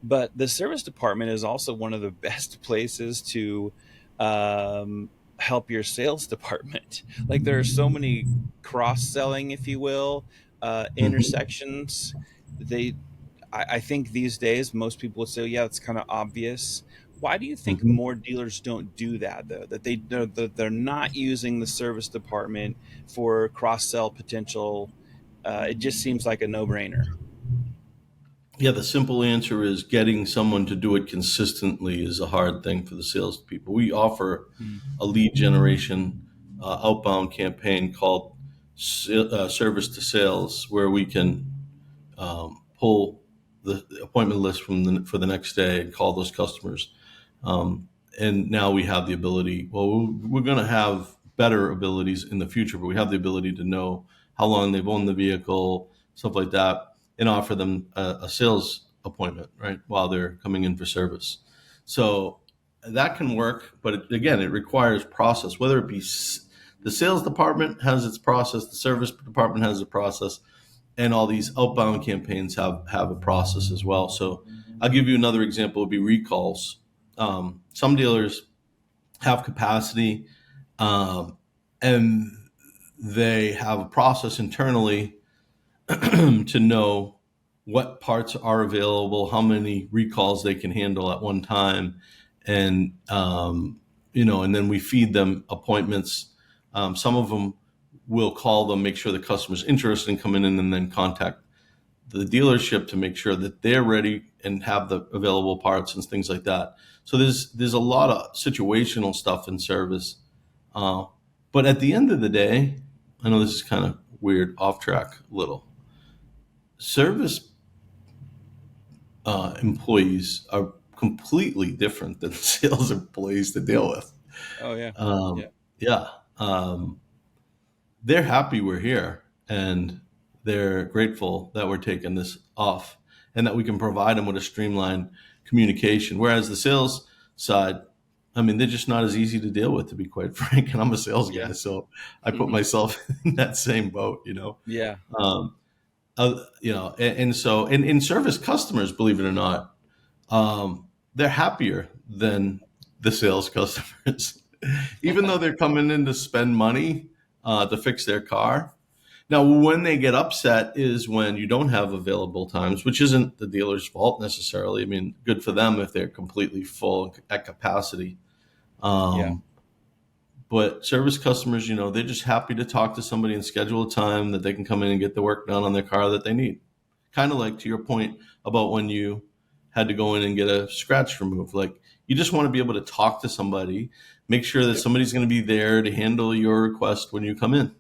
But the service department is also one of the best places to um, help your sales department. Like there are so many cross selling, if you will, Mhm. intersections. They, I think these days most people would say, yeah, it's kind of obvious. Why do you think Mhm. more dealers don't do that though? That they're not using the service department for cross sell potential. It just seems like a no brainer. Yeah, the simple answer is getting someone to do it consistently is a hard thing for the salespeople. We offer a lead generation outbound campaign called Service to Sales, where we can pull the appointment list for the next day and call those customers. Um, and now we have the ability, well, we're going to have better abilities in the future, but we have the ability to know how long they've owned the vehicle, stuff like that, and offer them a sales appointment, right, while they're coming in for service. So that can work, but again, it requires process, whether it be the sales department has its process, the service department has a process, and all these outbound campaigns have a process as well. So I'll give you another example. Would be recalls. Some dealers have capacity, um, and they have a process internally to know what parts are available, how many recalls they can handle at one time, and and then we feed them appointments. Some of them will call them, make sure the customer's interested in coming in, and then contact the dealership to make sure that they're ready and have the available parts and things like that. So there's a lot of situational stuff in service, uh, but at the end of the day, I know this is kind of weird, off track, a little. Service employees are completely different than sales employees to deal with. Oh yeah, Um, yeah. yeah, um, they're happy we're here, and they're grateful that we're taking this off and that we can provide them with a streamlined communication. Whereas the sales side, I mean, they're just not as easy to deal with, to be quite frank. And I'm a sales guy, Yeah. so I put myself in that same boat. Yeah. Um, and so in service customers, believe it or not, they're happier than the sales customers, even though they're coming in to spend money to fix their car. Now, when they get upset is when you don't have available times, which isn't the dealer's fault necessarily. I mean, good for them if they're completely full at capacity. Yeah. Um, but service customers, they're just happy to talk to somebody and schedule a time that they can come in and get the work done on their car that they need. Kind of like to your point about when you had to go in and get a scratch removed. Like you just want to be able to talk to somebody, make sure that Yep. somebody's going to be there to handle your request when you come in.